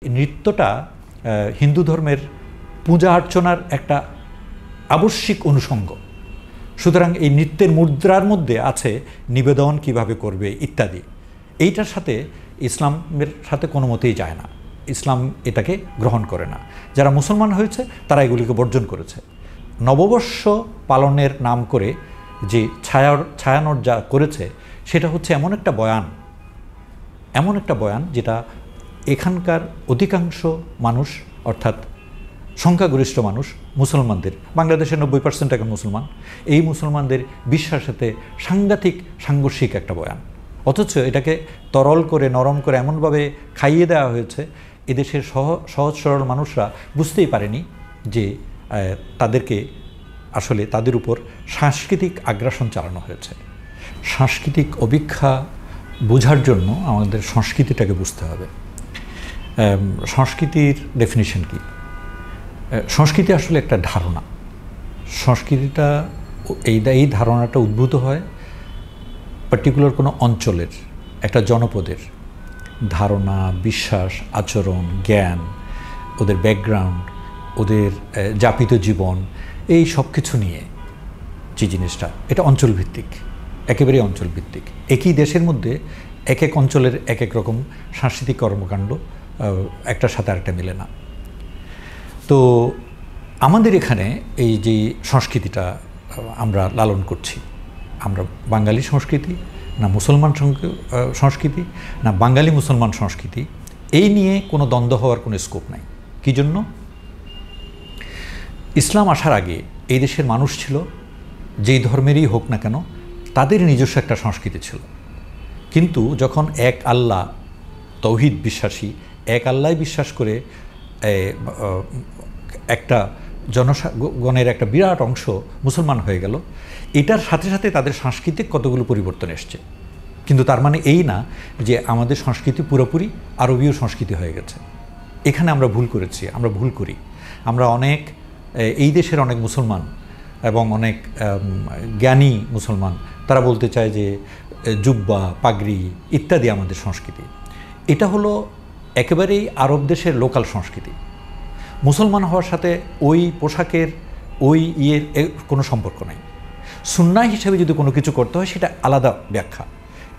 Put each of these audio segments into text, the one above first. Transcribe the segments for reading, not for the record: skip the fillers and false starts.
নৃত্যটা হিন্দু ধর্মের পূজা অর্চনার একটা আবশ্যিক অনুষঙ্গ। সুতরাং এই নৃত্যের মুদ্রার মধ্যে আছে নিবেদন কিভাবে করবে ইত্যাদি। এইটার সাথে ইসলামের সাথে কোনো মতেই যায় না। ইসলাম এটাকে গ্রহণ করে না। যারা মুসলমান হয়েছে তারা এগুলিকে বর্জন করেছে। নববর্ষ পালনের নাম করে যে ছায়ানট যা করেছে সেটা হচ্ছে এমন একটা বয়ান যেটা এখানকার অধিকাংশ মানুষ, অর্থাৎ সংখ্যাগরিষ্ঠ মানুষ মুসলমানদের, বাংলাদেশের 90% এখন মুসলমান, এই মুসলমানদের বিশ্বাসেতে সাংঘর্ষিক একটা বয়ান। অথচ এটাকে তরল করে নরম করে এমনভাবে খাইয়ে দেওয়া হয়েছে এদেশের সহজ সরল মানুষরা বুঝতেই পারেনি যে তাদেরকে আসলে তাদের উপর সাংস্কৃতিক আগ্রাসন চালানো হয়েছে। সাংস্কৃতিক অভিক্ষা বোঝার জন্য আমাদের সংস্কৃতিটাকে বুঝতে হবে। সংস্কৃতির ডেফিনিশন কি? সংস্কৃতি আসলে একটা ধারণা। সংস্কৃতিটা এই ধারণাটা উদ্ভূত হয় পার্টিকুলার কোনো অঞ্চলের, একটা জনপদের ধারণা, বিশ্বাস, আচরণ, জ্ঞান, ওদের ব্যাকগ্রাউন্ড, ওদের যাপিত জীবন, এই সব কিছু নিয়ে যে জিনিসটা, এটা অঞ্চলভিত্তিক, একেবারেই অঞ্চলভিত্তিক। একই দেশের মধ্যে এক এক অঞ্চলের এক এক রকম সাংস্কৃতিক কর্মকাণ্ড একটার সাথে আরেকটা মিলে না। তো আমাদের এখানে এই যে সংস্কৃতিটা আমরা লালন করছি, আমরা বাঙালি সংস্কৃতি না মুসলমান সংস্কৃতি না বাঙালি মুসলমান সংস্কৃতি, এই নিয়ে কোনো দ্বন্দ্ব হওয়ার কোনো স্কোপ নাই। কী জন্য? ইসলাম আসার আগে এই দেশের মানুষ ছিল, যেই ধর্মেরই হোক না কেন, তাদের নিজস্ব একটা সংস্কৃতি ছিল। কিন্তু যখন এক আল্লাহ, তৌহিদ বিশ্বাসী, এক আল্লাহ বিশ্বাস করে একটা জনগণের একটা বিরাট অংশ মুসলমান হয়ে গেল, এটার সাথে সাথে তাদের সাংস্কৃতিক কতগুলো পরিবর্তন এসছে। কিন্তু তার মানে এই না যে আমাদের সংস্কৃতি পুরোপুরি আরবীয় সংস্কৃতি হয়ে গেছে। এখানে আমরা ভুল করেছি, আমরা ভুল করি। আমরা এই দেশের অনেক মুসলমান এবং অনেক জ্ঞানী মুসলমান, তারা বলতে চায় যে জুব্বা, পাগড়ি ইত্যাদি আমাদের সংস্কৃতি। এটা হলো একেবারেই আরব দেশের লোকাল সংস্কৃতি। মুসলমান হওয়ার সাথে ওই পোশাকের ওই কোনো সম্পর্ক নাই। সুন্নাহ হিসেবে যদি কোনো কিছু করতে হয় সেটা আলাদা ব্যাখ্যা।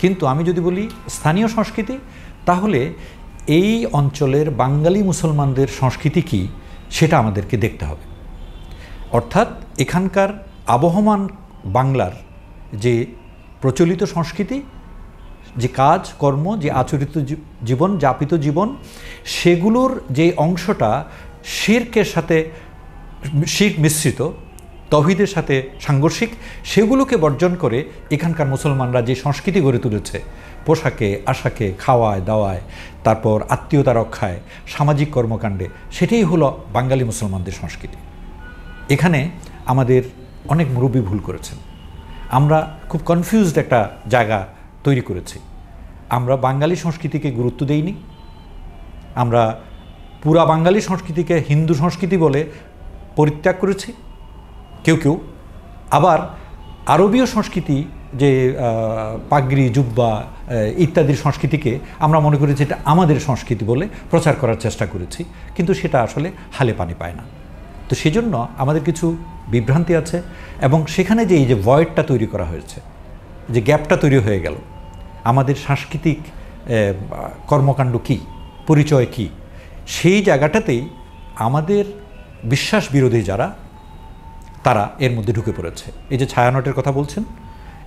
কিন্তু আমি যদি বলি স্থানীয় সংস্কৃতি, তাহলে এই অঞ্চলের বাঙালি মুসলমানদের সংস্কৃতি কী সেটা আমাদেরকে দেখতে হবে। অর্থাৎ এখানকার আবহমান বাংলার যে প্রচলিত সংস্কৃতি, যে কাজ কর্ম, যে আচরিত জীবন, যাপিত জীবন, সেগুলোর যে অংশটা শিরকের সাথে মিশ্রিত, তৌহিদের সাথে সাংঘর্ষিক, সেগুলোকে বর্জন করে এখানকার মুসলমানরা যে সংস্কৃতি গড়ে তুলেছে, পোশাকে, আশাকে, খাওয়ায় দাওয়ায়, তারপর আত্মীয়তা রক্ষায়, সামাজিক কর্মকাণ্ডে, সেটাই হলো বাঙালি মুসলমানদের সংস্কৃতি। এখানে আমাদের অনেক মুরব্বী ভুল করেছেন। আমরা খুব কনফিউজড একটা জায়গা তৈরি করেছি। আমরা বাঙালি সংস্কৃতিকে গুরুত্ব দেইনি। আমরা পুরা বাঙালি সংস্কৃতিকে হিন্দু সংস্কৃতি বলে পরিত্যাগ করেছি কেউ। আবার আরবীয় সংস্কৃতি, যে পাগড়ি, জুব্বা ইত্যাদির সংস্কৃতিকে আমরা মনে করেছি এটা আমাদের সংস্কৃতি বলে প্রচার করার চেষ্টা করেছি, কিন্তু সেটা আসলে হালে পানি পায় না। তো সেজন্য আমাদের কিছু বিভ্রান্তি আছে, এবং সেখানে যে এই যে ভয়েডটা তৈরি করা হয়েছে, যে গ্যাপটা তৈরি হয়ে গেল, আমাদের সাংস্কৃতিক কর্মকাণ্ড কী, পরিচয় কী, সেই জায়গাটাতেই আমাদের বিশ্বাস বিরোধী যারা, তারা এর মধ্যে ঢুকে পড়েছে। এই যে ছায়ানটের কথা বলছেন,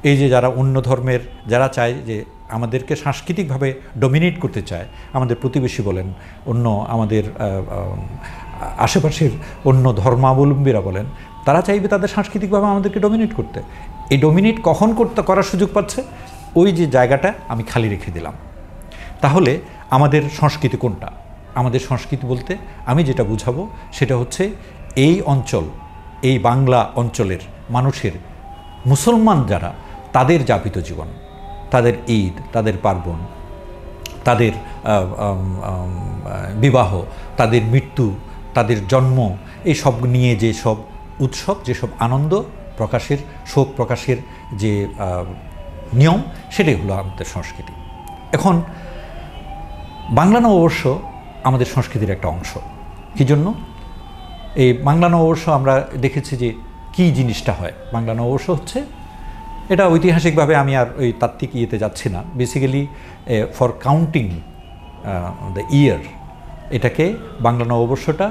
এই যে যারা অন্য ধর্মের, যারা চায় যে আমাদেরকে সাংস্কৃতিকভাবে ডমিনেট করতে চায়, আমাদের প্রতিবেশী বলেন, অন্য আমাদের আশেপাশের অন্য ধর্মাবলম্বীরা বলেন, তারা চাইবে তাদের সাংস্কৃতিকভাবে আমাদেরকে ডমিনেট করতে। এই ডমিনেট কখন করার সুযোগ পাচ্ছে? ওই যে জায়গাটা আমি খালি রেখে দিলাম। তাহলে আমাদের সংস্কৃতি কোনটা? আমাদের সংস্কৃতি বলতে আমি যেটা বুঝাবো সেটা হচ্ছে এই অঞ্চল, এই বাংলা অঞ্চলের মানুষের, মুসলমান যারা, তাদের যাপিত জীবন, তাদের ঈদ, তাদের পার্বণ, তাদের বিবাহ, তাদের মৃত্যু, তাদের জন্ম, এই সব নিয়ে যে সব উৎসব, যেসব আনন্দ প্রকাশের, শোক প্রকাশের যে নিয়ম, সেটাই হলো আমাদের সংস্কৃতি। এখন বাংলা নববর্ষ আমাদের সংস্কৃতির একটা অংশ। কী জন্য? এই বাংলা নববর্ষ আমরা দেখেছি যে কী জিনিসটা হয়। বাংলা নববর্ষ হচ্ছে, এটা ঐতিহাসিকভাবে আমি আর ওই তাত্ত্বিক ইয়েতে যাচ্ছি না, basically for counting the year, এটাকে বাংলা নববর্ষটা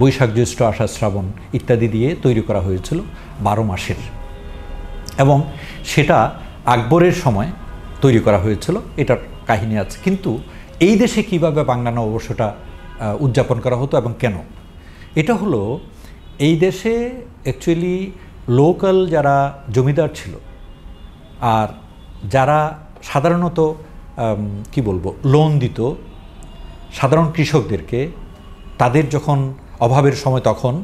বৈশাখ জ্যৈষ্ঠ আষাঢ় শ্রাবণ ইত্যাদি দিয়ে তৈরি করা হয়েছিল 12 মাসের, এবং সেটা আকবরের সময় তৈরি করা হয়েছিল, এটার কাহিনী আছে। কিন্তু এই দেশে কিভাবে বাংলা নববর্ষটা উদযাপন করা হতো এবং কেন? এটা হলো, এই দেশে অ্যাকচুয়ালি লোকাল যারা জমিদার ছিল আর যারা সাধারণত কি বলবো লোন দিত সাধারণ কৃষকদেরকে, তাদের যখন অভাবের সময় তখন,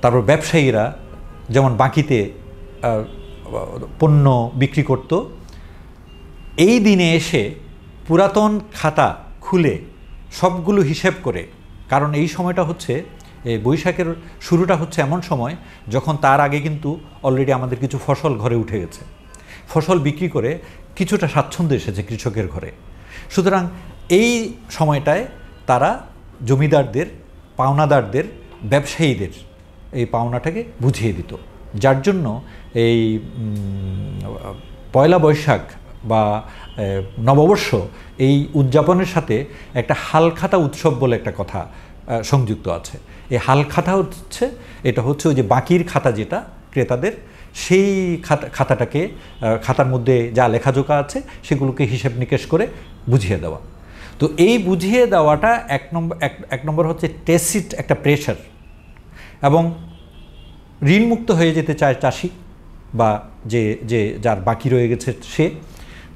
তারপর ব্যবসায়ীরা যেমন বাকিতে পণ্য বিক্রি করত, এই দিনে এসে পুরাতন খাতা খুলে সবগুলো হিসেব করে, কারণ এই সময়টা হচ্ছে বৈশাখের শুরুটা হচ্ছে এমন সময় যখন তার আগে কিন্তু অলরেডি আমাদের কিছু ফসল ঘরে উঠে গেছে, ফসল বিক্রি করে কিছুটা স্বাচ্ছন্দ্য এসেছে কৃষকের ঘরে। সুতরাং এই সময়টায় তারা জমিদারদের, পাওনাদারদের, ব্যবসায়ীদের এই পাওনাটাকে বুঝিয়ে দিত, যার জন্য এই পয়লা বৈশাখ বা নববর্ষ এই উদযাপনের সাথে একটা হালখাতা উৎসব বলে একটা কথা সংযুক্ত আছে। এই হালখাতা হচ্ছে, এটা হচ্ছে ওই যে বাকির খাতা যেটা ক্রেতাদের, সেই খাতাটাকে, খাতার মধ্যে যা লেখাজোখা আছে সেগুলোকে হিসেব নিকেশ করে বুঝিয়ে দেওয়া। তো এই বুঝিয়ে দেওয়াটা এক নম্বর হচ্ছে টেসিট একটা প্রেশার, এবং ঋণমুক্ত হয়ে যেতে চায় চাষি বা যে যার বাকি রয়ে গেছে সে,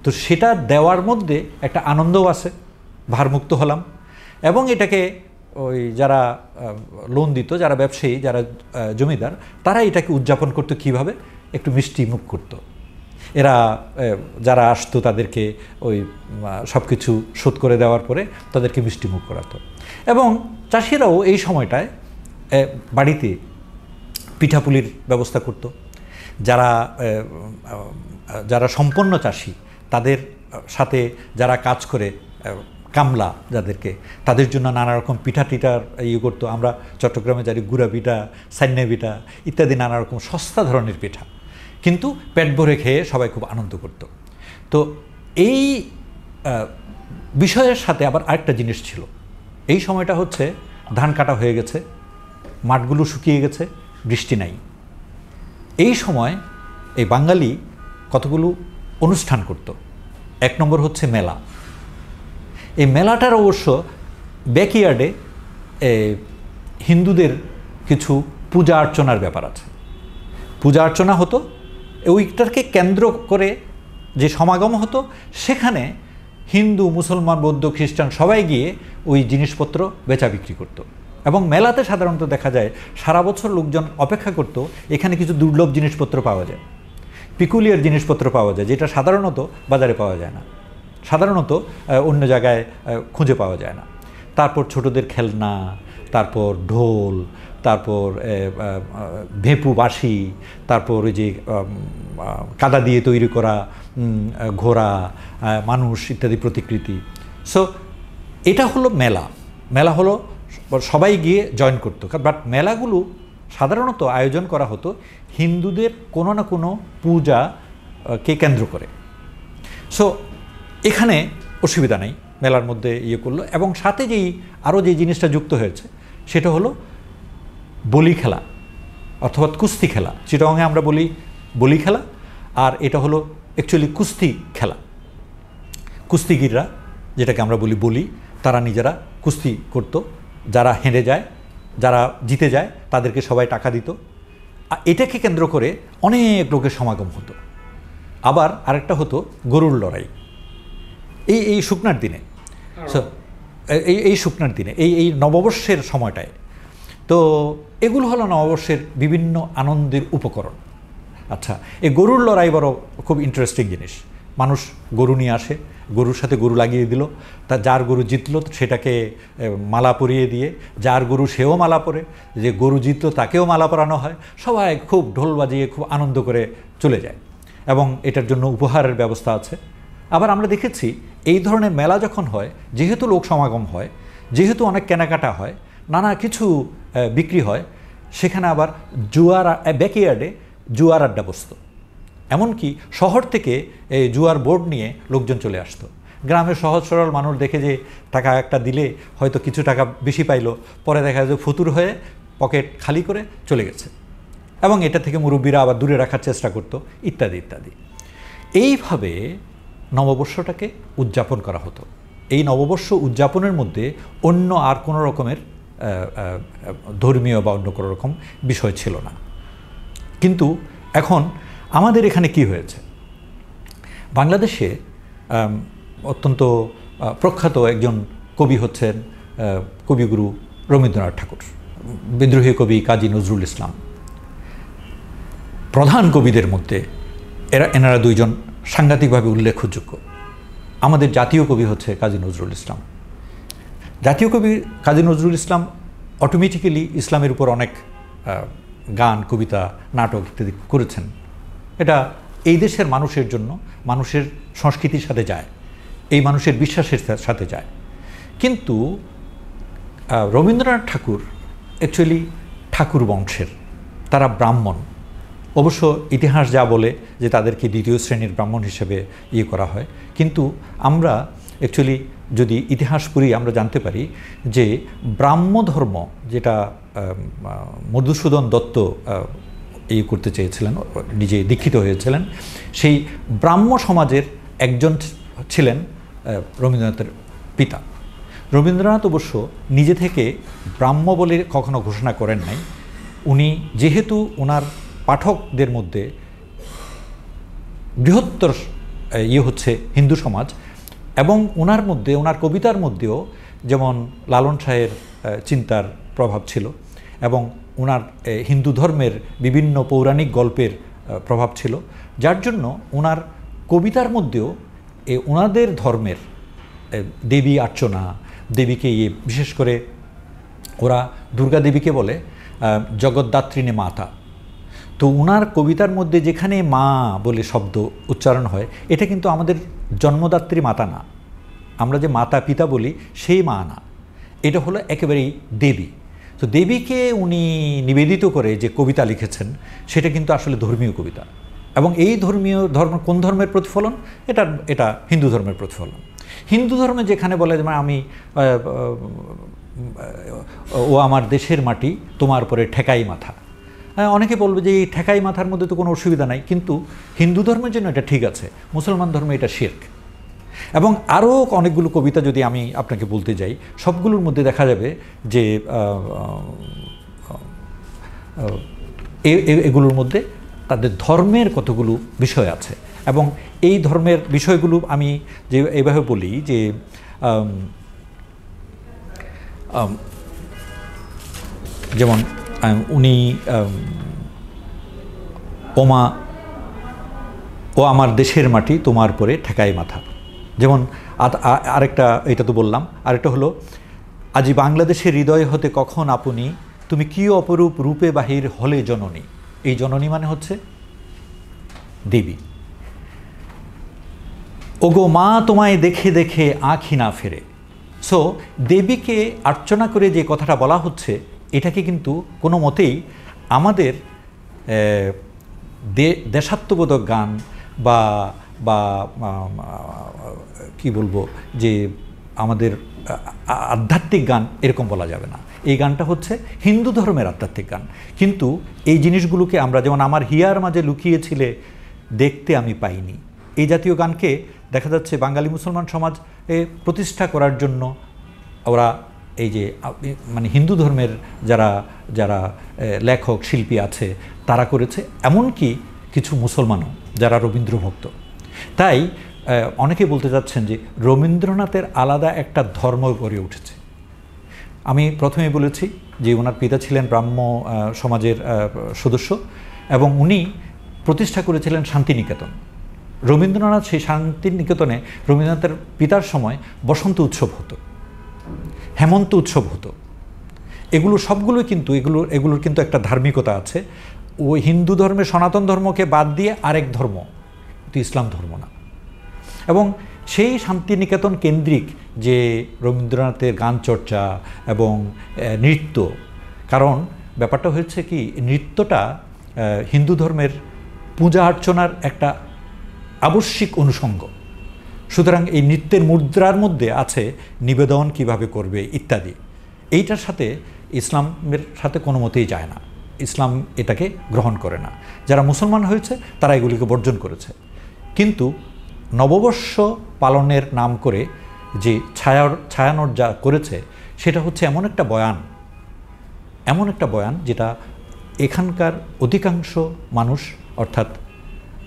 তো সেটা দেওয়ার মধ্যে একটা আনন্দও আছে, ভারমুক্ত হলাম। এবং এটাকে ওই যারা লোন দিত, যারা ব্যবসায়ী, যারা জমিদার, তারা এটাকে উদযাপন করতো কীভাবে? একটু মিষ্টি মুখ করতো। এরা যারা আসতো তাদেরকে ওই সব কিছু শোধ করে দেওয়ার পরে তাদেরকে মিষ্টি মুখ করাতো। এবং চাষিরাও এই সময়টায় বাড়িতে পিঠাপুলির ব্যবস্থা করত। যারা সম্পন্ন চাষি, তাদের সাথে যারা কাজ করে, কামলা যাদেরকে, তাদের জন্য নানা রকম পিঠা টিঠার ইয়ে করতো। আমরা চট্টগ্রামে জানি গুড়া পিঠা, সান্না পিঠা ইত্যাদি নানা রকম সস্তা ধরনের পিঠা, কিন্তু পেট ভরে খেয়ে সবাই খুব আনন্দ করত। তো এই বিষয়ের সাথে আবার আরেকটা জিনিস ছিল, এই সময়টা হচ্ছে ধান কাটা হয়ে গেছে, মাঠগুলো শুকিয়ে গেছে, বৃষ্টি নাই। এই সময় এই বাঙালি কতগুলো অনুষ্ঠান করত। এক নম্বর হচ্ছে মেলা। এই মেলাটার অবশ্য ব্যাকইয়ার্ডে হিন্দুদের কিছু পূজা অর্চনার ব্যাপার আছে। পূজা অর্চনা হতো, ওইটাকে কেন্দ্র করে যে সমাগম হতো, সেখানে হিন্দু, মুসলমান, বৌদ্ধ, খ্রিস্টান সবাই গিয়ে ওই জিনিসপত্র বেচা বিক্রি করত। এবং মেলাতে সাধারণত দেখা যায় সারা বছর লোকজন অপেক্ষা করত, এখানে কিছু দুর্লভ জিনিসপত্র পাওয়া যায়, পিকুলিয়ার জিনিসপত্র পাওয়া যায়, যেটা সাধারণত বাজারে পাওয়া যায় না, সাধারণত অন্য জায়গায় খুঁজে পাওয়া যায় না। তারপর ছোটদের খেলনা, তারপর ঢোল, তারপর ভেপু বাঁশি, তারপর ওই যে কাদা দিয়ে তৈরি করা ঘোড়া, মানুষ ইত্যাদি প্রতিকৃতি। সো এটা হলো মেলা। মেলা হলো সবাই গিয়ে জয়েন করতো, বাট মেলাগুলো সাধারণত আয়োজন করা হতো হিন্দুদের কোনো না কোনো পূজাকে কেন্দ্র করে। সো এখানে অসুবিধা নেই, মেলার মধ্যে ইয়ে করলো। এবং সাথে আরও যে জিনিসটা যুক্ত হয়েছে সেটা হলো বলি খেলা, অর্থাৎ কুস্তি খেলা। চিটাগাংয়ে আমরা বলি বলি খেলা, আর এটা হলো অ্যাকচুয়ালি কুস্তি খেলা। কুস্তিগিররা, যেটাকে আমরা বলি বলি, তারা নিজেরা কুস্তি করত। যারা হেরে যায়, যারা জিতে যায়, তাদেরকে সবাই টাকা দিত। এটাকে কেন্দ্র করে অনেক লোকের সমাগম হতো। আবার আরেকটা হতো গরুর লড়াই এই শুকনার দিনে, এই শুকনার দিনে, এই নববর্ষের সময়টায়। তো এগুলো হলো নববর্ষের বিভিন্ন আনন্দের উপকরণ। আচ্ছা, এই গরুর লড়াই বড় খুব ইন্টারেস্টিং জিনিস। মানুষ গরু নিয়ে আসে, গরুর সাথে গরু লাগিয়ে দিল, তা যার গরু জিতলো সেটাকে মালা পরিয়ে দিয়ে, যার গরু সেও মালা পরে, যে গরু জিতলো তাকেও মালা পরানো হয়। সবাই খুব ঢোল বাজিয়ে খুব আনন্দ করে চলে যায়। এবং এটার জন্য উপহারের ব্যবস্থা আছে। আবার আমরা দেখেছি এই ধরনের মেলা যখন হয়, যেহেতু লোক সমাগম হয়, যেহেতু অনেক কেনাকাটা হয়, নানা কিছু বিক্রি হয়, সেখানে আবার জুয়ার ব্যাকইয়ার্ডে জুয়ার আড্ডা বসত। এমনকি শহর থেকে এই জুয়ার বোর্ড নিয়ে লোকজন চলে আসতো। গ্রামের সহজ সরল মানুষ দেখে যে টাকা একটা দিলে হয়তো কিছু টাকা বেশি পাইলো, পরে দেখা যায় ফতুর হয়ে পকেট খালি করে চলে গেছে, এবং এটা থেকে মুরব্বীরা আবার দূরে রাখার চেষ্টা করতো, ইত্যাদি ইত্যাদি। এইভাবে নববর্ষটাকে উদযাপন করা হতো। এই নববর্ষ উদযাপনের মধ্যে অন্য আর কোনো রকমের ধর্মীয় বা অন্য কোনো রকম বিষয় ছিল না। কিন্তু এখন আমাদের এখানে কি হয়েছে, বাংলাদেশে অত্যন্ত প্রখ্যাত একজন কবি হচ্ছেন কবিগুরু রবীন্দ্রনাথ ঠাকুর, বিদ্রোহী কবি কাজী নজরুল ইসলাম। প্রধান কবিদের মধ্যে এনারা দুইজন সাংঘাতিকভাবে উল্লেখযোগ্য। আমাদের জাতীয় কবি হচ্ছে কাজী নজরুল ইসলাম। জাতীয় কবি কাজী নজরুল ইসলাম অটোমেটিক্যালি ইসলামের উপর অনেক গান, কবিতা, নাটক ইত্যাদি করেছেন। এটা এই দেশের মানুষের জন্য, মানুষের সংস্কৃতির সাথে যায়, এই মানুষের বিশ্বাসের সাথে যায়। কিন্তু রবীন্দ্রনাথ ঠাকুর অ্যাকচুয়ালি ঠাকুর বংশের, তারা ব্রাহ্মণ। অবশ্য ইতিহাস যা বলে যে তাদেরকে দ্বিতীয় শ্রেণীর ব্রাহ্মণ হিসেবে করা হয়, কিন্তু আমরা অ্যাকচুয়ালি যদি ইতিহাস পড়ি আমরা জানতে পারি যে ব্রাহ্ম ধর্ম, যেটা মধুসূদন দত্ত করতে চেয়েছিলেন, নিজে দীক্ষিত হয়েছিলেন, সেই ব্রাহ্ম সমাজের একজন ছিলেন রবীন্দ্রনাথের পিতা। রবীন্দ্রনাথ অবশ্য নিজে থেকে ব্রাহ্ম বলে কখনো ঘোষণা করেন নাই। উনি যেহেতু ওনার পাঠকদের মধ্যে বৃহত্তর হচ্ছে হিন্দু সমাজ, এবং ওনার মধ্যে, ওনার কবিতার মধ্যেও যেমন লালন শাহের চিন্তার প্রভাব ছিল, এবং ওনার হিন্দু ধর্মের বিভিন্ন পৌরাণিক গল্পের প্রভাব ছিল, যার জন্য ওনার কবিতার মধ্যেও ওনাদের ধর্মের দেবী অর্চনা, দেবীকে বিশেষ করে ওরা দুর্গা দেবীকে বলে জগদ্ধাত্রিণী মাতা। তো ওনার কবিতার মধ্যে যেখানে মা বলে শব্দ উচ্চারণ হয়, এটা কিন্তু আমাদের জন্মদাত্রী মাতা না, আমরা যে মাতা পিতা বলি সেই মা না, এটা হলো একেবারেই দেবী। তো দেবীকে উনি নিবেদিত করে যে কবিতা লিখেছেন, সেটা কিন্তু আসলে ধর্মীয় কবিতা, এবং এই কোন ধর্মের প্রতিফলন? এটা হিন্দু ধর্মের প্রতিফলন। হিন্দু ধর্মে যেখানে বলে যে আমি ও আমার দেশের মাটি তোমার পরে ঠেকাই মাথা, অনেকে বলবে যে এই ঠেকাই মাথার মধ্যে তো কোনো অসুবিধা নাই, কিন্তু হিন্দু ধর্মের জন্য এটা ঠিক আছে, মুসলমান ধর্মে এটা শিরক। এবং আরও অনেকগুলো কবিতা যদি আমি আপনাকে বলতে যাই, সবগুলোর মধ্যে দেখা যাবে যে এগুলোর মধ্যে তাদের ধর্মের কতগুলো বিষয় আছে, এবং এই ধর্মের বিষয়গুলো আমি যে এইভাবে বলি যে যেমন উনি ও আমার দেশের মাটি তোমার পরে ঠেকাই মাথা, যেমন আরেকটা, এটা তো বললাম, আরেকটা হলো আজি বাংলাদেশের হৃদয় হতে কখন আপনি, তুমি কি অপরূপ রূপে বাহির হলে জননী। এই জননী মানে হচ্ছে দেবী। ওগো মা তোমায় দেখে দেখে আঁখি না ফেরে। সো দেবীকে অর্চনা করে যে কথাটা বলা হচ্ছে, এটাকে কিন্তু কোনো মতেই আমাদের দেশাত্মবোধক গান বা কি বলবো যে আমাদের আধ্যাত্মিক গান এরকম বলা যাবে না। এই গানটা হচ্ছে হিন্দু ধর্মের আধ্যাত্মিক গান। কিন্তু এই জিনিসগুলোকে আমরা, যেমন আমার হিয়ার মাঝে লুকিয়েছিলে দেখতে আমি পাইনি, এই জাতীয় গানকে দেখা যাচ্ছে বাঙালি মুসলমান সমাজ প্রতিষ্ঠা করার জন্য ওরা এই যে মানে হিন্দু ধর্মের যারা লেখক শিল্পী আছে তারা করেছে, এমনকি কিছু মুসলমানও যারা রবীন্দ্র ভক্ত। তাই অনেকে বলতে যাচ্ছেন যে রবীন্দ্রনাথের আলাদা একটা ধর্ম গড়ে উঠেছে। আমি প্রথমেই বলেছি যে ওনার পিতা ছিলেন ব্রাহ্ম সমাজের সদস্য, এবং উনি প্রতিষ্ঠা করেছিলেন শান্তিনিকেতন। রবীন্দ্রনাথ সেই শান্তিনিকেতনে, রবীন্দ্রনাথের পিতার সময় বসন্ত উৎসব হতো, হেমন্ত উৎসব হতো। এগুলো সবগুলোই কিন্তু এগুলোর কিন্তু একটা ধার্মিকতা আছে। ওই হিন্দু ধর্মের সনাতন ধর্মকে বাদ দিয়ে আরেক ধর্ম, কিন্তু ইসলাম ধর্ম না। এবং সেই শান্তিনিকেতন কেন্দ্রিক যে রবীন্দ্রনাথের গান চর্চা এবং নৃত্য, কারণ ব্যাপারটা হয়েছে কি, নৃত্যটা হিন্দু ধর্মের পূজা অর্চনার একটা আবশ্যিক অনুষঙ্গ। সুতরাং এই নৃত্যের মুদ্রার মধ্যে আছে নিবেদন কিভাবে করবে ইত্যাদি। এইটার সাথে ইসলামের সাথে কোনো মতেই যায় না, ইসলাম এটাকে গ্রহণ করে না। যারা মুসলমান হয়েছে তারা এগুলিকে বর্জন করেছে। কিন্তু নববর্ষ পালনের নাম করে যে ছায়ানট যা করেছে সেটা হচ্ছে এমন একটা বয়ান যেটা এখানকার অধিকাংশ মানুষ, অর্থাৎ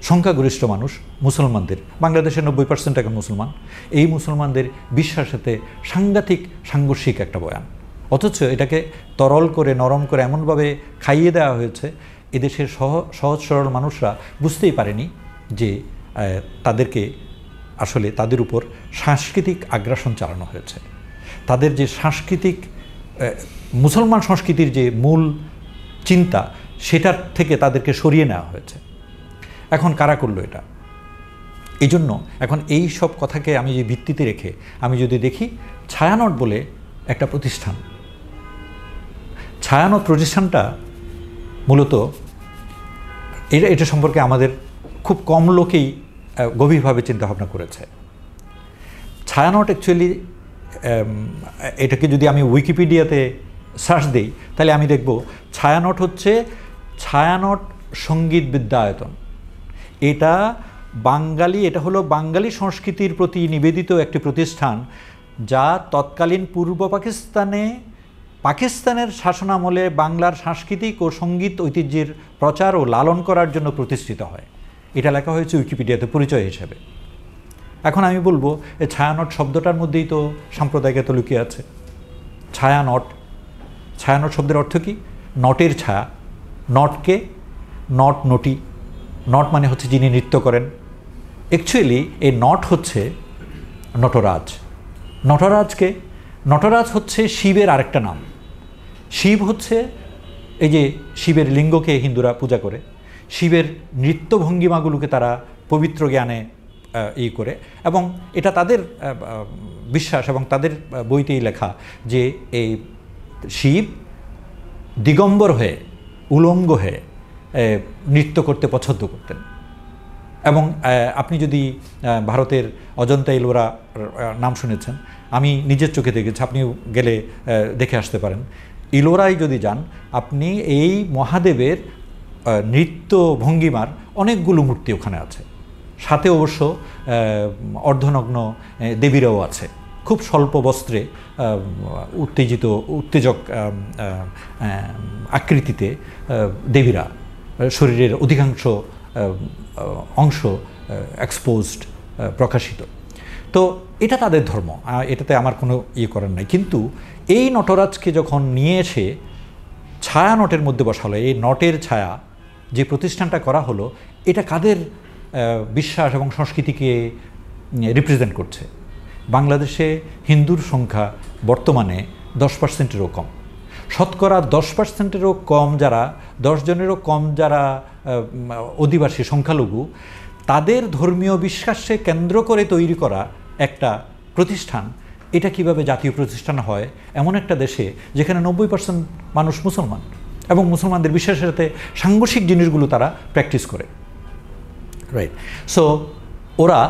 সংখ্যাগরিষ্ঠ মানুষ মুসলমানদের, বাংলাদেশের 90% এখন মুসলমান, এই মুসলমানদের বিশ্বাসের সাথে সাংঘর্ষিক একটা বয়ান। অথচ এটাকে তরল করে নরম করে এমনভাবে খাইয়ে দেওয়া হয়েছে, এদেশের সহজ সরল মানুষরা বুঝতেই পারেনি যে তাদেরকে আসলে তাদের উপর সাংস্কৃতিক আগ্রাসন চালানো হয়েছে। তাদের যে সাংস্কৃতিক মুসলমান সংস্কৃতির যে মূল চিন্তা, সেটার থেকে তাদেরকে সরিয়ে নেওয়া হয়েছে। এখন কারা করলো এটা? এই জন্য এখন এই সব কথাকে আমি যে ভিত্তিতে রেখে আমি যদি দেখি, ছায়ানট বলে একটা প্রতিষ্ঠান, ছায়ানট প্রতিষ্ঠানটা মূলত এটা সম্পর্কে আমাদের খুব কম লোকেই গভীরভাবে চিন্তাভাবনা করেছে। ছায়ানট অ্যাকচুয়ালি, এটাকে যদি আমি উইকিপিডিয়াতে সার্চ দিই তাহলে আমি দেখব ছায়ানট হচ্ছে ছায়ানট সঙ্গীত বিদ্যায়তন। এটা হলো বাঙালি সংস্কৃতির প্রতি নিবেদিত একটি প্রতিষ্ঠান, যা তৎকালীন পূর্ব পাকিস্তানের শাসনামলে বাংলার সাংস্কৃতিক ও সঙ্গীত ঐতিহ্যের প্রচার ও লালন করার জন্য প্রতিষ্ঠিত হয়। এটা লেখা হয়েছে উইকিপিডিয়াতে পরিচয় হিসেবে। এখন আমি বলবো এই ছায়ানট শব্দটার মধ্যেই তো সাম্প্রদায়িকতা লুকিয়ে আছে। ছায়ানট শব্দের অর্থ কি? নটের ছায়া। নটকে নটি, নট মানে হচ্ছে যিনি নৃত্য করেন। অ্যাকচুয়ালি এই নট হচ্ছে নটরাজ। নটরাজ হচ্ছে শিবের আরেকটা নাম। শিব হচ্ছে, এই যে শিবের লিঙ্গকে হিন্দুরা পূজা করে, শিবের নৃত্য ভঙ্গিমাগুলোকে তারা পবিত্র জ্ঞানে করে, এবং এটা তাদের বিশ্বাস এবং তাদের বইতেই লেখা যে এই শিব দিগম্বর হয়ে, উলঙ্গ হয়ে নৃত্য করতে পছন্দ করতেন। এবং আপনি যদি ভারতের অজন্তা ইলোরা নাম শুনেছেন, আমি নিজের চোখে দেখেছি, আপনি গেলে দেখে আসতে পারেন। ইলোরায় যদি যান, আপনি এই মহাদেবের নৃত্য ভঙ্গিমার অনেকগুলো মূর্তি ওখানে আছে। সাথে অবশ্য অর্ধনগ্ন দেবীরাও আছে, খুব স্বল্প বস্ত্রে উত্তেজক আকৃতিতে দেবীরা, শরীরের অধিকাংশ অংশ এক্সপোজড, প্রকাশিত। তো এটা তাদের ধর্ম, এটাতে আমার কোনো করার নাই। কিন্তু এই নটরাজকে যখন নিয়ে এসে ছায়া নটের মধ্যে বসালো, এই নটের ছায়া যে প্রতিষ্ঠানটা করা হলো, এটা কাদের বিশ্বাস এবং সংস্কৃতিকে রিপ্রেজেন্ট করছে? বাংলাদেশে হিন্দুর সংখ্যা বর্তমানে 10%-এরও কম। শতকরা 10%-এরও কম যারা, 10 জনেরও কম যারা অধিবাসী সংখ্যালঘু, তাদের ধর্মীয় বিশ্বাসকে কেন্দ্র করে তৈরি করা একটা প্রতিষ্ঠান, এটা কিভাবে জাতীয় প্রতিষ্ঠান হয় এমন একটা দেশে যেখানে 90% মানুষ মুসলমান এবং মুসলমানদের বিশ্বাসের সাথে সাংঘর্ষিক জিনিসগুলো তারা প্র্যাকটিস করে, রাইট? সো ওরা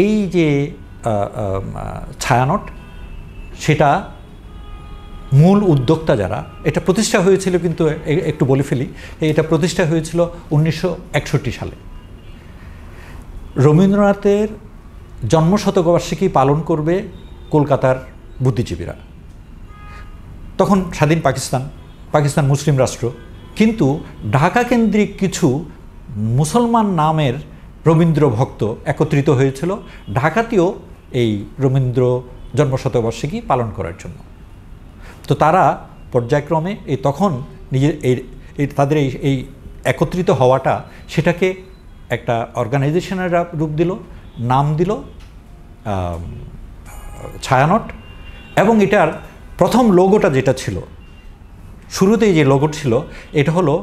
এই যে ছায়ানট, সেটা মূল উদ্যোক্তা যারা, এটা প্রতিষ্ঠা হয়েছিল, কিন্তু একটু বলে ফেলি, এটা প্রতিষ্ঠা হয়েছিল 1961 সালে। রবীন্দ্রনাথের জন্মশতবার্ষিকী পালন করবে কলকাতার বুদ্ধিজীবীরা। তখন স্বাধীন পাকিস্তান মুসলিম রাষ্ট্র, কিন্তু ঢাকা কেন্দ্রিক কিছু মুসলমান নামের রবীন্দ্র ভক্ত একত্রিত হয়েছিল ঢাকাতেও এই রবীন্দ্র জন্মশতবার্ষিকী পালন করার জন্য। তো তারা পর্যায়ক্রমে তখন তাদের এই একত্রিত হওয়াটা, সেটাকে একটা অর্গানাইজেশনের রূপ দিল, নাম দিল ছায়ানট। এবং এটার প্রথম লোগোটা যেটা ছিল, শুরুতেই যে লোগো ছিল, এটা হলো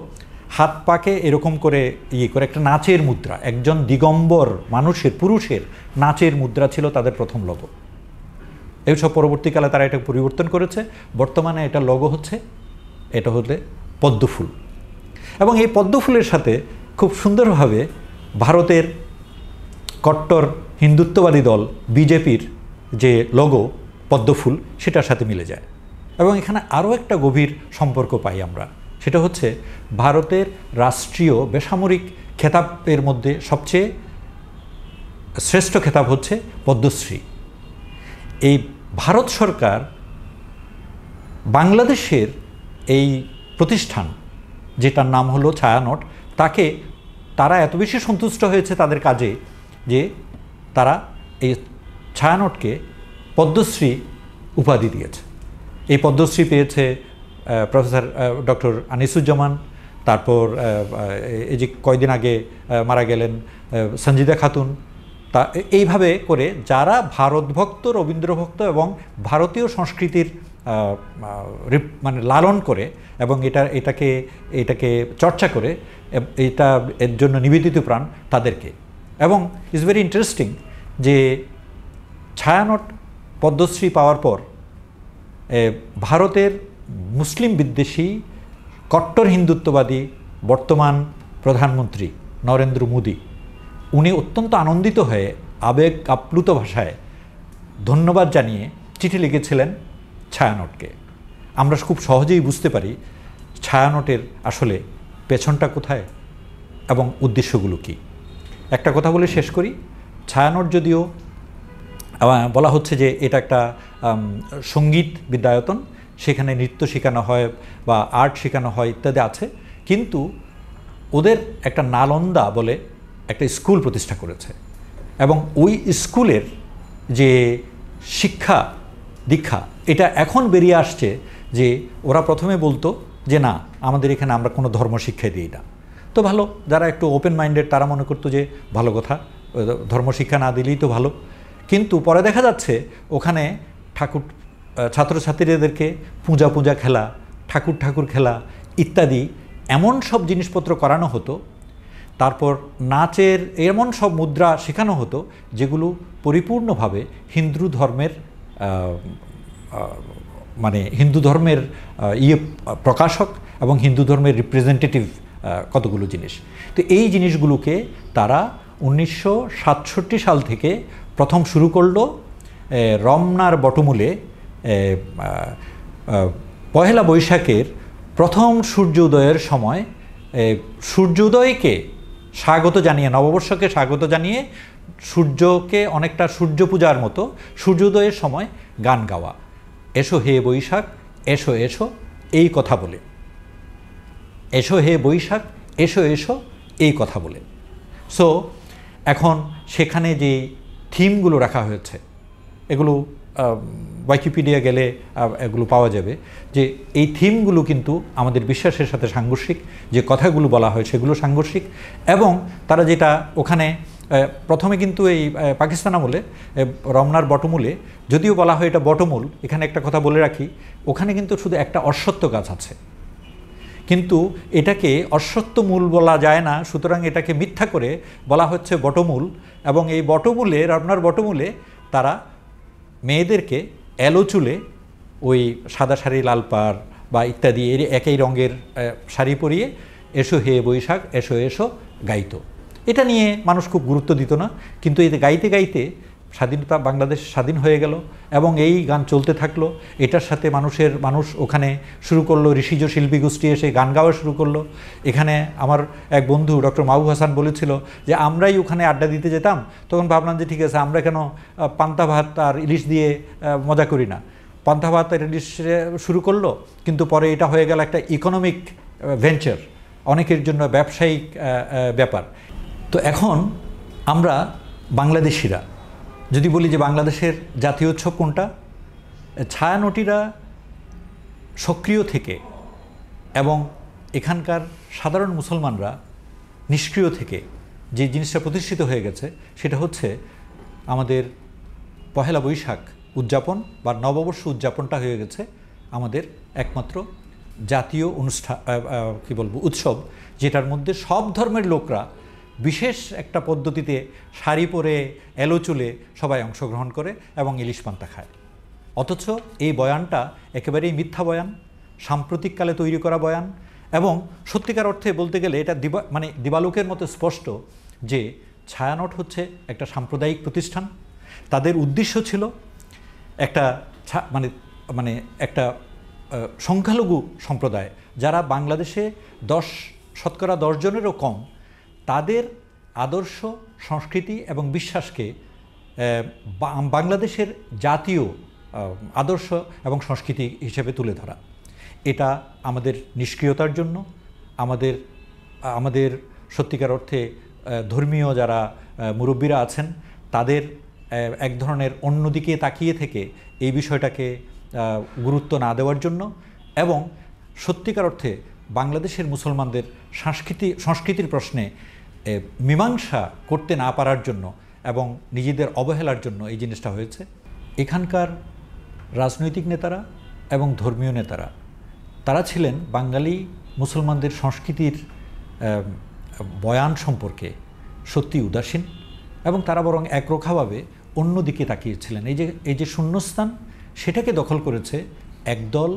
হাত পাকে এরকম করে করে একটা নাচের মুদ্রা, একজন দিগম্বর মানুষের, পুরুষের নাচের মুদ্রা ছিল তাদের প্রথম লোগো। এইসব পরবর্তীকালে তারা এটা পরিবর্তন করেছে। বর্তমানে এটা লোগো হচ্ছে, এটা হলে পদ্মফুল। এবং এই পদ্মফুলের সাথে খুব সুন্দরভাবে ভারতের কট্টর হিন্দুত্ববাদী দল বিজেপির যে লোগো পদ্মফুল সেটার সাথে মিলে যায়। এবং এখানে আরও একটা গভীর সম্পর্ক পাই আমরা, সেটা হচ্ছে ভারতের রাষ্ট্রীয় বেসামরিক খেতাবের মধ্যে সবচেয়ে শ্রেষ্ঠ খেতাব হচ্ছে পদ্মশ্রী। এই ভারত সরকার বাংলাদেশের এই প্রতিষ্ঠান, যেটার নাম হলো ছায়ানট, তারা এত বেশি সন্তুষ্ট হয়েছে তাদের কাজে যে তারা এই ছায়ানটকে পদ্মশ্রী উপাধি দিয়েছে। এই পদ্মশ্রী পেয়েছে প্রফেসর ডক্টর আনিসুজ্জামান, তারপর এই যে কয়দিন আগে মারা গেলেন সঞ্জিদা খাতুন। তা এইভাবে করে যারা ভারতভক্ত, রবীন্দ্রভক্ত এবং ভারতীয় সংস্কৃতির মানে লালন করে এবং এটাকে চর্চা করে, এর জন্য নিবেদিত প্রাণ তাদেরকে। এবং ইটস ভেরি ইন্টারেস্টিং যে ছায়ানট পদ্মশ্রী পাওয়ার পর ভারতের মুসলিম বিদ্বেষী কট্টর হিন্দুত্ববাদী বর্তমান প্রধানমন্ত্রী নরেন্দ্র মোদী, উনি অত্যন্ত আনন্দিত হয়ে আবেগ আপ্লুত ভাষায় ধন্যবাদ জানিয়ে চিঠি লিখেছিলেন ছায়ানটকে। আমরা খুব সহজেই বুঝতে পারি ছায়ানটের আসলে পেছনটা কোথায় এবং উদ্দেশ্যগুলো কী। একটা কথা বলে শেষ করি, ছায়ানট যদিও বলা হচ্ছে যে এটা একটা সঙ্গীত বিদ্যায়তন, সেখানে নৃত্য শেখানো হয় বা আর্ট শেখানো হয় ইত্যাদি আছে, কিন্তু ওদের একটা নালন্দা বলে একটা স্কুল প্রতিষ্ঠা করেছে। এবং ওই স্কুলের যে শিক্ষা দীক্ষা, এটা এখন বেরিয়ে আসছে যে ওরা প্রথমে বলতো যে না, আমাদের এখানে আমরা কোনো ধর্ম শিক্ষা দিই না। তো ভালো, যারা একটু ওপেন মাইন্ডেড তারা মনে করতো যে ভালো কথা, ধর্ম শিক্ষা না দিলেই তো ভালো। কিন্তু পরে দেখা যাচ্ছে ওখানে ছাত্রছাত্রীদেরকে পূজা খেলা, ঠাকুর খেলা ইত্যাদি এমন সব জিনিসপত্র করানো হতো, তারপর নাচের এমন সব মুদ্রা শেখানো হতো যেগুলো পরিপূর্ণভাবে হিন্দু ধর্মের মানে হিন্দু ধর্মের প্রকাশক এবং হিন্দু ধর্মের রিপ্রেজেন্টেটিভ কতগুলো জিনিস। তো এই জিনিসগুলোকে তারা 1967 সাল থেকে প্রথম শুরু করলো রমনার বটমূলে পহেলা বৈশাখের প্রথম সূর্যোদয়ের সময় সূর্যোদয়কে স্বাগত জানিয়ে, নববর্ষকে স্বাগত জানিয়ে সূর্যকে অনেকটা সূর্য পূজার মতো সূর্যোদয়ের সময় গান গাওয়া, এসো হে বৈশাখ এসো এসো এই কথা বলে, এসো হে বৈশাখ এসো এসো এই কথা বলে। সো এখন সেখানে যে থিমগুলো রাখা হয়েছে, এগুলো উইকিপিডিয়া গেলে এগুলো পাওয়া যাবে, যে এই থিমগুলো কিন্তু আমাদের বিশ্বাসের সাথে সাংঘর্ষিক, যে কথাগুলো বলা হয় সেগুলো সাংঘর্ষিক। এবং তারা যেটা ওখানে প্রথমে কিন্তু এই পাকিস্তান আমলে রমনার বটমূলে, যদিও বলা হয় এটা বটমূল, এখানে একটা কথা বলে রাখি, ওখানে কিন্তু শুধু একটা অশ্বত্থ গাছ আছে, কিন্তু এটাকে অশ্বত্থ মূল বলা যায় না, সুতরাং এটাকে মিথ্যা করে বলা হচ্ছে বটমূল। এবং এই বটমূলে, রমনার বটমূলে তারা মেয়েদেরকে এলো চুলে ওই সাদা শাড়ি, লাল পাড় বা ইত্যাদি এর একই রঙের শাড়ি পরিয়ে এসো হে বৈশাখ এসো এসো গাইতো। এটা নিয়ে মানুষ খুব গুরুত্ব দিত না, কিন্তু এতে গাইতে গাইতে স্বাধীনতা, বাংলাদেশ স্বাধীন হয়ে গেল এবং এই গান চলতে থাকলো। এটার সাথে মানুষ ওখানে শুরু করলো, ঋষিজ শিল্পী গোষ্ঠী এসে গান গাওয়া শুরু করলো। এখানে আমার এক বন্ধু ডক্টর মাহবুব হাসান বলেছিল যে আমরাই ওখানে আড্ডা দিতে যেতাম, তখন ভাবলাম যে ঠিক আছে, আমরা কেন পান্তা ভাত আর ইলিশ দিয়ে মজা করি না। পান্তা ভাত আর ইলিশ শুরু করলো, কিন্তু পরে এটা হয়ে গেল একটা ইকোনমিক ভেঞ্চার, অনেকের জন্য ব্যবসায়িক ব্যাপার। তো এখন আমরা বাংলাদেশিরা যদি বলি যে বাংলাদেশের জাতীয় উৎসব কোনটা, ছায়ানটিরা সক্রিয় থেকে এবং এখানকার সাধারণ মুসলমানরা নিষ্ক্রিয় থেকে যে জিনিসটা প্রতিষ্ঠিত হয়ে গেছে, সেটা হচ্ছে আমাদের পহেলা বৈশাখ উদযাপন বা নববর্ষ উদযাপনটা হয়ে গেছে আমাদের একমাত্র জাতীয় অনুষ্ঠান কী বলবো উৎসব, যেটার মধ্যে সব ধর্মের লোকরা বিশেষ একটা পদ্ধতিতে শাড়ি পরে এলো চুলে সবাই অংশগ্রহণ করে এবং ইলিশ পান্তা খায়। অথচ এই বয়ানটা একেবারেই মিথ্যা বয়ান, সাম্প্রতিককালে তৈরি করা বয়ান, এবং সত্যিকার অর্থে বলতে গেলে এটা দিবালোকের মতো স্পষ্ট যে ছায়ানট হচ্ছে একটা সাম্প্রদায়িক প্রতিষ্ঠান। তাদের উদ্দেশ্য ছিল একটা একটা সংখ্যালঘু সম্প্রদায় যারা বাংলাদেশে 10% জনেরও কম, তাদের আদর্শ, সংস্কৃতি এবং বিশ্বাসকে বাংলাদেশের জাতীয় আদর্শ এবং সংস্কৃতি হিসেবে তুলে ধরা। এটা আমাদের নিষ্ক্রিয়তার জন্য, আমাদের সত্যিকার অর্থে ধর্মীয় যারা মুরব্বীরা আছেন তাদের এক ধরনের অন্যদিকে তাকিয়ে থেকে এই বিষয়টাকে গুরুত্ব না দেওয়ার জন্য, এবং সত্যিকার অর্থে বাংলাদেশের মুসলমানদের সংস্কৃতির প্রশ্নে মীমাংসা করতে না পারার জন্য এবং নিজেদের অবহেলার জন্য এই জিনিসটা হয়েছে। এখানকার রাজনৈতিক নেতারা এবং ধর্মীয় নেতারা তারা ছিলেন বাঙালি মুসলমানদের সংস্কৃতির বয়ান সম্পর্কে সত্যি উদাসীন, এবং তারা বরং একরোখাভাবে অন্যদিকে তাকিয়েছিলেন। এই যে শূন্যস্থান, সেটাকে দখল করেছে একদল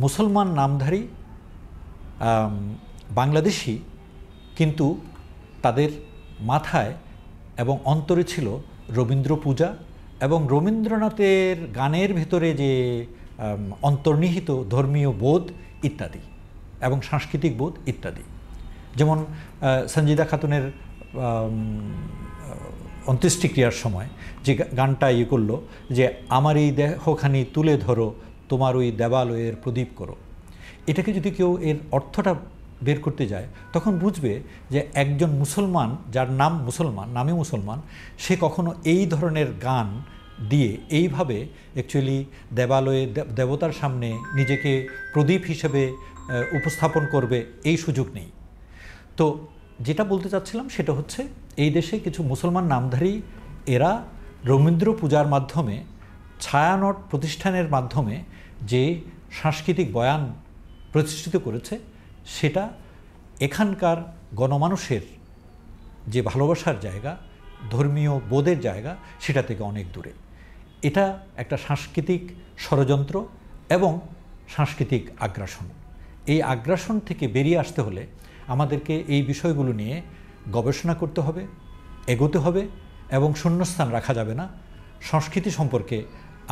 মুসলমান নামধারী বাংলাদেশি, কিন্তু তাদের মাথায় এবং অন্তরে ছিল রবীন্দ্র পূজা এবং রবীন্দ্রনাথের গানের ভেতরে যে অন্তর্নিহিত ধর্মীয় বোধ ইত্যাদি এবং সাংস্কৃতিক বোধ ইত্যাদি। যেমন সঞ্জিদা খাতুনের অন্ত্যেষ্টিক্রিয়ার সময় যে গানটা করলো যে আমার এই দেহখানি তুলে ধরো, তোমার ওই দেবালয়ের প্রদীপ করো, এটাকে যদি কেউ এর অর্থটা বের করতে যায় তখন বুঝবে যে একজন মুসলমান যার নাম মুসলমান, নামে মুসলমান, সে কখনো এই ধরনের গান দিয়ে এইভাবে অ্যাকচুয়ালি দেবালয়ে দেবতার সামনে নিজেকে প্রদীপ হিসেবে উপস্থাপন করবে এই সুযোগ নেই। তো যেটা বলতে চাচ্ছিলাম সেটা হচ্ছে এই দেশে কিছু মুসলমান নামধারী এরা রবীন্দ্র পূজার মাধ্যমে, ছায়ানট প্রতিষ্ঠানের মাধ্যমে যে সাংস্কৃতিক বয়ান প্রতিষ্ঠিত করেছে, সেটা এখানকার গণমানুষের যে ভালোবাসার জায়গা, ধর্মীয় বোধের জায়গা, সেটা থেকে অনেক দূরে। এটা একটা সাংস্কৃতিক ষড়যন্ত্র এবং সাংস্কৃতিক আগ্রাসন। এই আগ্রাসন থেকে বেরিয়ে আসতে হলে আমাদেরকে এই বিষয়গুলো নিয়ে গবেষণা করতে হবে, এগোতে হবে, এবং শূন্যস্থান রাখা যাবে না। সংস্কৃতি সম্পর্কে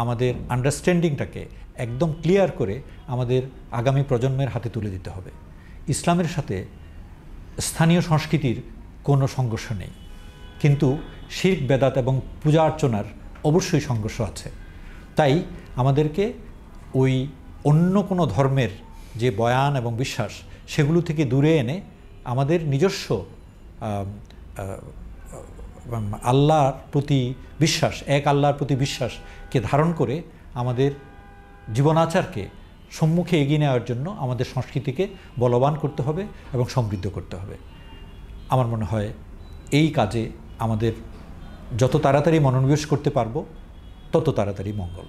আমাদের আন্ডারস্ট্যান্ডিংটাকে একদম ক্লিয়ার করে আমাদের আগামী প্রজন্মের হাতে তুলে দিতে হবে। ইসলামের সাথে স্থানীয় সংস্কৃতির কোনো সংঘর্ষ নেই, কিন্তু শিরক, বেদাত এবং পূজা অর্চনার অবশ্যই সংঘর্ষ আছে। তাই আমাদেরকে ওই অন্য কোনো ধর্মের যে বয়ান এবং বিশ্বাস, সেগুলো থেকে দূরে এনে আমাদের নিজস্ব আল্লাহর প্রতি বিশ্বাস, এক আল্লাহর প্রতি বিশ্বাসকে ধারণ করে আমাদের জীবনাচারকে সম্মুখে এগিয়ে নেওয়ার জন্য আমাদের সংস্কৃতিকে বলবান করতে হবে এবং সমৃদ্ধ করতে হবে। আমার মনে হয় এই কাজে আমাদের যত তাড়াতাড়ি মনোনিবেশ করতে পারবো তত তাড়াতাড়ি মঙ্গল।